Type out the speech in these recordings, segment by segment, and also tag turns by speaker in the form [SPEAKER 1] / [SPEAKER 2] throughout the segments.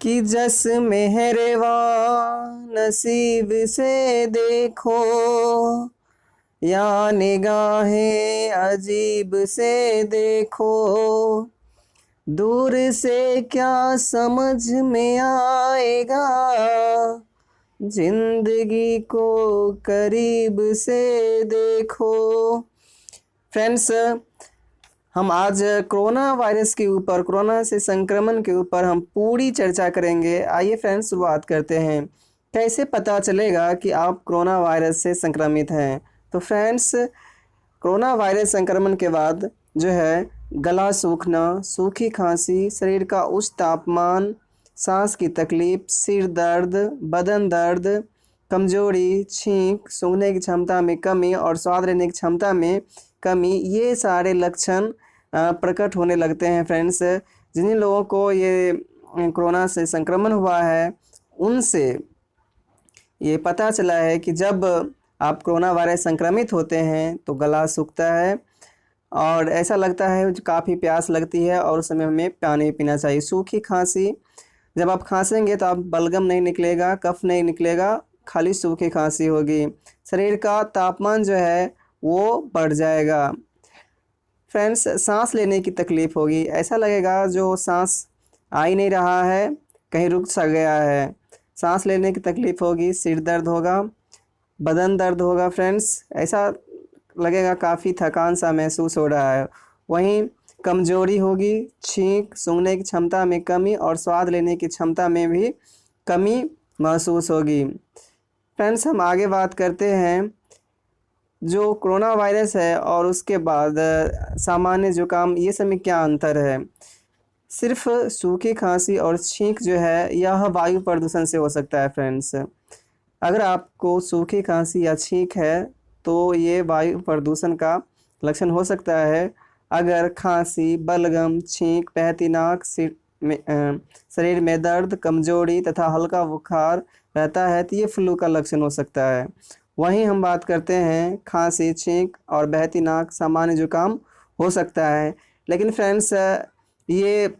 [SPEAKER 1] कि जस मेहरवा नसीब से देखो या निगाहें अजीब से देखो, दूर से क्या समझ में आएगा, जिंदगी को करीब से देखो। फ्रेंड्स, हम आज कोरोना वायरस के ऊपर, कोरोना से संक्रमण के ऊपर हम पूरी चर्चा करेंगे। आइए फ्रेंड्स, शुरुआत करते हैं। कैसे पता चलेगा कि आप कोरोना वायरस से संक्रमित हैं? तो फ्रेंड्स, कोरोना वायरस संक्रमण के बाद जो है गला सूखना, सूखी खांसी, शरीर का उच्च तापमान, सांस की तकलीफ, सिर दर्द, बदन दर्द, कमजोरी, छींक, सूंघने की क्षमता में कमी और स्वाद लेने की क्षमता में कमी, ये सारे लक्षण प्रकट होने लगते हैं। फ्रेंड्स, जिन लोगों को ये कोरोना से संक्रमण हुआ है उनसे ये पता चला है कि जब आप कोरोना वायरस संक्रमित होते हैं तो गला सूखता है और ऐसा लगता है काफ़ी प्यास लगती है और उस समय हमें पानी पीना चाहिए। सूखी खांसी, जब आप खांसेंगे तो आप बलगम नहीं निकलेगा, कफ नहीं निकलेगा, खाली सूखी खांसी होगी। शरीर का तापमान जो है वो बढ़ जाएगा। फ्रेंड्स, सांस लेने की तकलीफ़ होगी, ऐसा लगेगा जो सांस आ ही नहीं रहा है, कहीं रुक सा गया है। सांस लेने की तकलीफ़ होगी, सिर दर्द होगा, बदन दर्द होगा। फ्रेंड्स, ऐसा लगेगा काफ़ी थकान सा महसूस हो रहा है। वहीं कमजोरी होगी, छींक, सूंघने की क्षमता में कमी और स्वाद लेने की क्षमता में भी कमी महसूस होगी। फ्रेंड्स, हम आगे बात करते हैं जो कोरोना वायरस है और उसके बाद सामान्य जुकाम, ये सब में क्या अंतर है। सिर्फ सूखी खांसी और छींक जो है यह वायु प्रदूषण से हो सकता है। फ्रेंड्स, अगर आपको सूखी खांसी या छींक है तो ये वायु प्रदूषण का लक्षण हो सकता है। अगर खांसी, बलगम, छींक, बहती नाक, शरीर में दर्द, कमजोरी तथा हल्का बुखार रहता है तो ये फ्लू का लक्षण हो सकता है। वहीं हम बात करते हैं खांसी, छींक और बहती नाक सामान्य जुकाम हो सकता है। लेकिन फ्रेंड्स, ये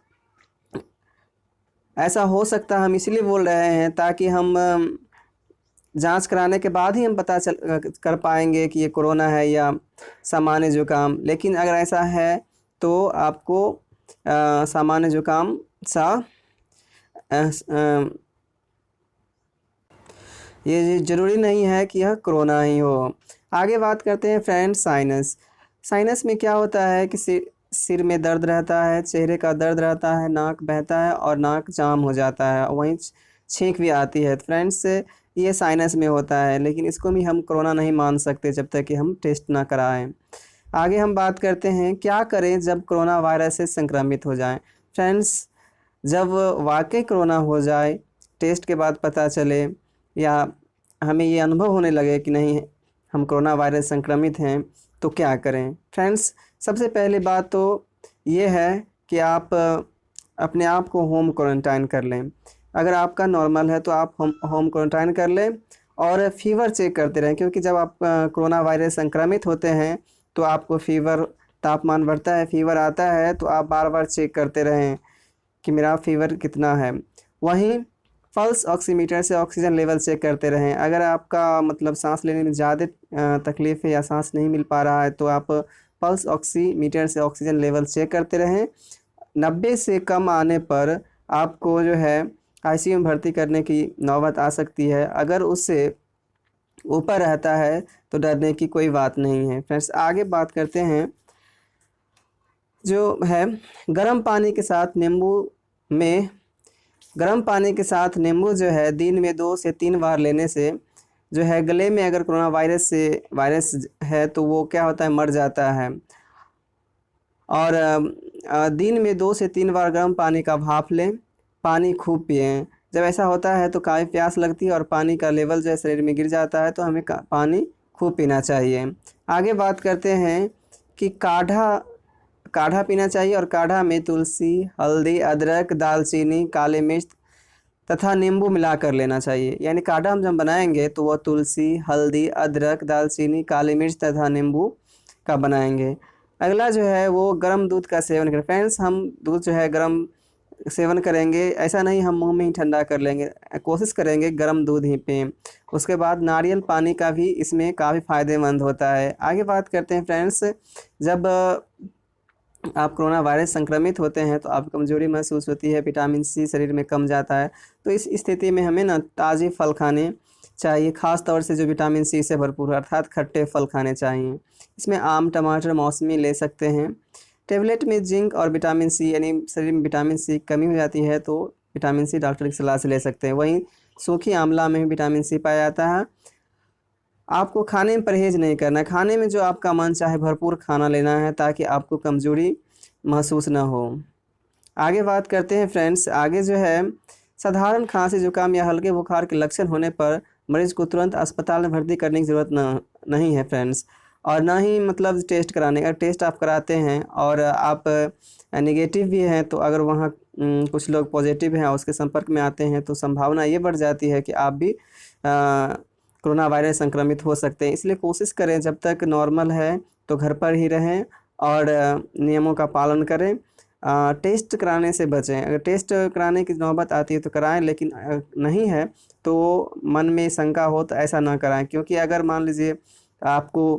[SPEAKER 1] ऐसा हो सकता है हम इसलिए बोल रहे हैं ताकि हम जांच कराने के बाद ही हम पता कर पाएंगे कि ये कोरोना है या सामान्य जुकाम। लेकिन अगर ऐसा है तो आपको सामान्य जुकाम सा ये ज़रूरी नहीं है कि यह कोरोना ही हो। आगे बात करते हैं फ्रेंड्स साइनस। साइनस में क्या होता है कि सिर में दर्द रहता है, चेहरे का दर्द रहता है, नाक बहता है और नाक जाम हो जाता है, वहीं छींक भी आती है। फ्रेंड्स, ये साइनस में होता है, लेकिन इसको भी हम कोरोना नहीं मान सकते जब तक कि हम टेस्ट ना कराएं। आगे हम बात करते हैं क्या करें जब कोरोना वायरस से संक्रमित हो जाएं। फ्रेंड्स, जब वाकई कोरोना हो जाए, टेस्ट के बाद पता चले या हमें ये अनुभव होने लगे कि नहीं हम कोरोना वायरस संक्रमित हैं, तो क्या करें। फ्रेंड्स, सबसे पहली बात तो ये है कि आप अपने आप को होम क्वारंटाइन कर लें। अगर आपका नॉर्मल है तो आप होम क्वारंटाइन कर लें और फीवर चेक करते रहें, क्योंकि जब आप कोरोना वायरस संक्रमित होते हैं तो आपको फीवर, तापमान बढ़ता है, फीवर आता है, तो आप बार बार चेक करते रहें कि मेरा फीवर कितना है। वहीं पल्स ऑक्सीमीटर से ऑक्सीजन लेवल चेक करते रहें। अगर आपका मतलब सांस लेने में ज़्यादा तकलीफ़ है या सांस नहीं मिल पा रहा है तो आप पल्स ऑक्सीमीटर से ऑक्सीजन लेवल चेक करते रहें। 90 से कम आने पर आपको जो है आईसीयू में भर्ती करने की नौबत आ सकती है। अगर उससे ऊपर रहता है तो डरने की कोई बात नहीं है। फ्रेंड्स, आगे बात करते हैं जो है गर्म पानी के साथ नींबू जो है दिन में 2 से 3 बार लेने से जो है गले में अगर कोरोना वायरस है तो वो क्या होता है, मर जाता है। और दिन में 2 से 3 बार गर्म पानी का भाप लें, पानी खूब पिएं। जब ऐसा होता है तो काफ़ी प्यास लगती है और पानी का लेवल जो है शरीर में गिर जाता है, तो हमें पानी खूब पीना चाहिए। आगे बात करते हैं कि काढ़ा पीना चाहिए और काढ़ा में तुलसी, हल्दी, अदरक, दालचीनी, काली मिर्च तथा नींबू मिलाकर लेना चाहिए। यानी काढ़ा हम जब बनाएंगे तो वह तुलसी, हल्दी, अदरक, दालचीनी, काली मिर्च तथा नींबू का बनाएंगे। अगला जो है वो गर्म दूध का सेवन करें। फ्रेंड्स, हम दूध जो है गर्म सेवन करेंगे, ऐसा नहीं हम मुंह में ही ठंडा कर लेंगे, कोशिश करेंगे गर्म दूध ही पिएं। उसके बाद नारियल पानी का भी इसमें काफ़ी फ़ायदेमंद होता है। आगे बात करते हैं फ्रेंड्स, जब आप कोरोना वायरस संक्रमित होते हैं तो आपको कमज़ोरी महसूस होती है, विटामिन सी शरीर में कम जाता है। तो इस स्थिति में हमें ना ताज़े फल खाने चाहिए, ख़ास तौर से जो विटामिन सी से भरपूर है, अर्थात खट्टे फल खाने चाहिए। इसमें आम, टमाटर, मौसमी ले सकते हैं। टेबलेट में जिंक और विटामिन सी, यानी शरीर में विटामिन सी कमी हो जाती है तो विटामिन सी डॉक्टर की सलाह से ले सकते हैं। वहीं सूखी आंवला में भी विटामिन सी पाया जाता है। आपको खाने में परहेज नहीं करना है, खाने में जो आपका मन चाहे भरपूर खाना लेना है ताकि आपको कमज़ोरी महसूस ना हो। आगे बात करते हैं फ्रेंड्स, आगे जो है साधारण खांसी, जुकाम या हल्के बुखार के लक्षण होने पर मरीज को तुरंत अस्पताल में भर्ती करने की ज़रूरत नहीं है फ्रेंड्स। और ना ही मतलब टेस्ट कराने का, टेस्ट आप कराते हैं और आप नेगेटिव भी हैं तो अगर वहाँ कुछ लोग पॉजिटिव हैं और उसके संपर्क में आते हैं तो संभावना ये बढ़ जाती है कि आप भी कोरोना वायरस संक्रमित हो सकते हैं। इसलिए कोशिश करें जब तक नॉर्मल है तो घर पर ही रहें और नियमों का पालन करें। टेस्ट कराने से बचें, अगर टेस्ट कराने की नौबत आती है तो कराएं, लेकिन नहीं है तो मन में शंका हो तो ऐसा ना कराएं, क्योंकि अगर मान लीजिए आपको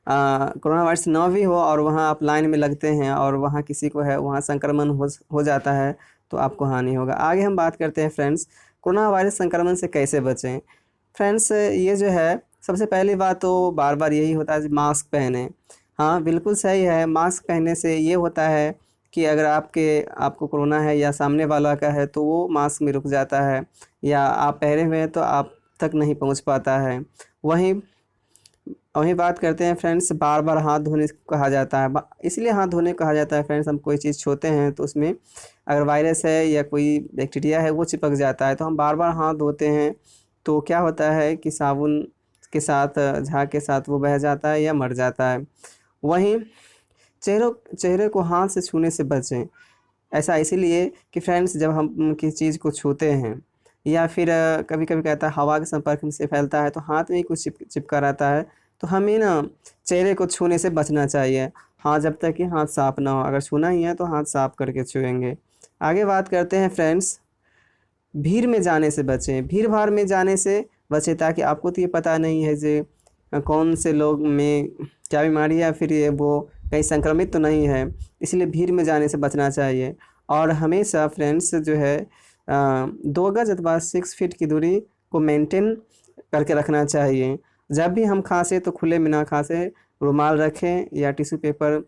[SPEAKER 1] कोरोना वायरस ना भी हो और वहाँ आप लाइन में लगते हैं और वहाँ किसी को है, वहाँ संक्रमण हो जाता है तो आपको हानि होगा। आगे हम बात करते हैं फ्रेंड्स, कोरोना वायरस संक्रमण से कैसे बचें। फ्रेंड्स ये जो है सबसे पहली बात तो बार बार यही होता है, मास्क पहने। हाँ बिल्कुल सही है, मास्क पहनने से ये होता है कि अगर आपको कोरोना है या सामने वाला का है तो वो मास्क में रुक जाता है, या आप पहने हुए हैं तो आप तक नहीं पहुंच पाता है। वहीं बात करते हैं फ्रेंड्स, बार बार हाथ धोने को कहा जाता है। इसलिए हाथ धोने को कहा जाता है फ्रेंड्स, हम कोई चीज़ छूते हैं तो उसमें अगर वायरस है या कोई बैक्टीरिया है वो चिपक जाता है, तो हम बार बार हाथ धोते हैं तो क्या होता है कि साबुन के साथ, झाग के साथ वो बह जाता है या मर जाता है। वहीं चेहरे को हाथ से छूने से बचें। ऐसा इसीलिए कि फ्रेंड्स जब हम किसी चीज़ को छूते हैं या फिर कभी कभी कहता है हवा के संपर्क से फैलता है तो हाथ में ही कुछ चिपका रहता है, तो हमें ना चेहरे को छूने से बचना चाहिए। हाँ, जब तक कि हाथ साफ़ ना हो, अगर छूना ही है तो हाथ साफ़ करके छुएंगे। आगे बात करते हैं फ्रेंड्स, भीड़ में जाने से बचें। भीड़ भाड़ में जाने से बचें ताकि आपको तो ये पता नहीं है जो कौन से लोग में क्या बीमारी है या फिर ये वो कहीं संक्रमित तो नहीं है, इसलिए भीड़ में जाने से बचना चाहिए। और हमेशा फ्रेंड्स जो है 2 गज अथवा 6 फीट की दूरी को मेंटेन करके रखना चाहिए। जब भी हम खांसे तो खुले में ना खांसे, रुमाल रखें या टिश्यू पेपर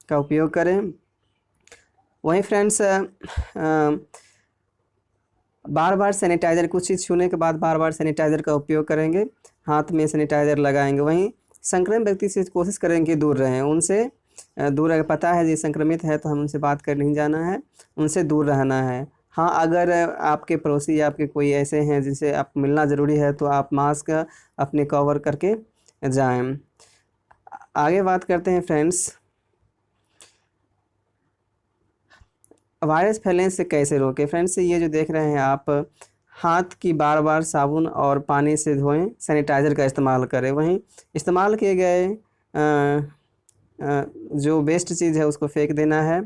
[SPEAKER 1] का उपयोग करें। वहीं फ्रेंड्स बार बार सैनिटाइज़र, कुछ चीज़ छूने के बाद बार बार सैनिटाइज़र का उपयोग करेंगे, हाथ में सैनिटाइज़र लगाएंगे। वहीं संक्रमित व्यक्ति से कोशिश करेंगे कि दूर रहें, उनसे दूर, अगर पता है ये संक्रमित है तो हम उनसे बात कर नहीं जाना है, उनसे दूर रहना है। हाँ, अगर आपके पड़ोसी या आपके कोई ऐसे हैं जिनसे आपको मिलना ज़रूरी है तो आप मास्क अपने कवर करके जाएं। आगे बात करते हैं फ्रेंड्स, वायरस फैलने से कैसे रोकें। फ्रेंड्स ये जो देख रहे हैं आप, हाथ की बार बार साबुन और पानी से धोएं, सैनिटाइज़र का इस्तेमाल करें। वहीं इस्तेमाल किए गए जो वेस्ट चीज़ है उसको फेंक देना है।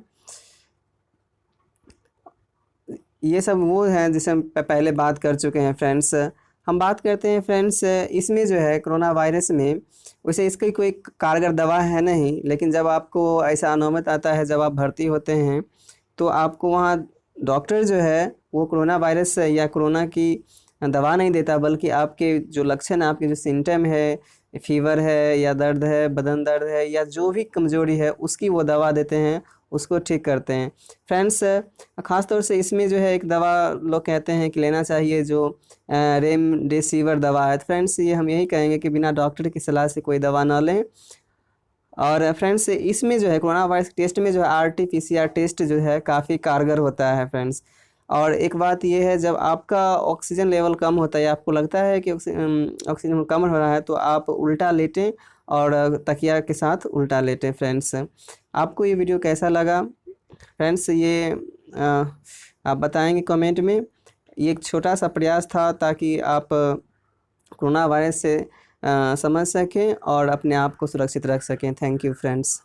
[SPEAKER 1] ये सब वो हैं जिसे हम पहले बात कर चुके हैं फ्रेंड्स। हम बात करते हैं फ्रेंड्स, इसमें जो है कोरोना वायरस में वैसे इसकी कोई कारगर दवा है नहीं, लेकिन जब आपको ऐसा नौबत आता है, जब आप भर्ती होते हैं तो आपको वहाँ डॉक्टर जो है वो कोरोना वायरस या कोरोना की दवा नहीं देता, बल्कि आपके जो लक्षण, आपके जो सिम्टम है, फीवर है या दर्द है, बदन दर्द है या जो भी कमज़ोरी है उसकी वो दवा देते हैं, उसको ठीक करते हैं। फ्रेंड्स ख़ास तौर से इसमें जो है एक दवा लोग कहते हैं कि लेना चाहिए जो रेमडेसिविर दवा है। फ्रेंड्स ये हम यही कहेंगे कि बिना डॉक्टर की सलाह से कोई दवा ना लें। और फ्रेंड्स इसमें जो है कोरोना वायरस टेस्ट में जो है RT-PCR टेस्ट जो है काफ़ी कारगर होता है फ्रेंड्स। और एक बात ये है, जब आपका ऑक्सीजन लेवल कम होता है, आपको लगता है कि ऑक्सीजन कम हो रहा है तो आप उल्टा लेटें और तकिया के साथ उल्टा लेटें। फ्रेंड्स आपको ये वीडियो कैसा लगा फ्रेंड्स, ये आप बताएंगे कमेंट में। ये एक छोटा सा प्रयास था ताकि आप कोरोना वायरस से समझ सकें और अपने आप को सुरक्षित रख सकें। Thank you friends.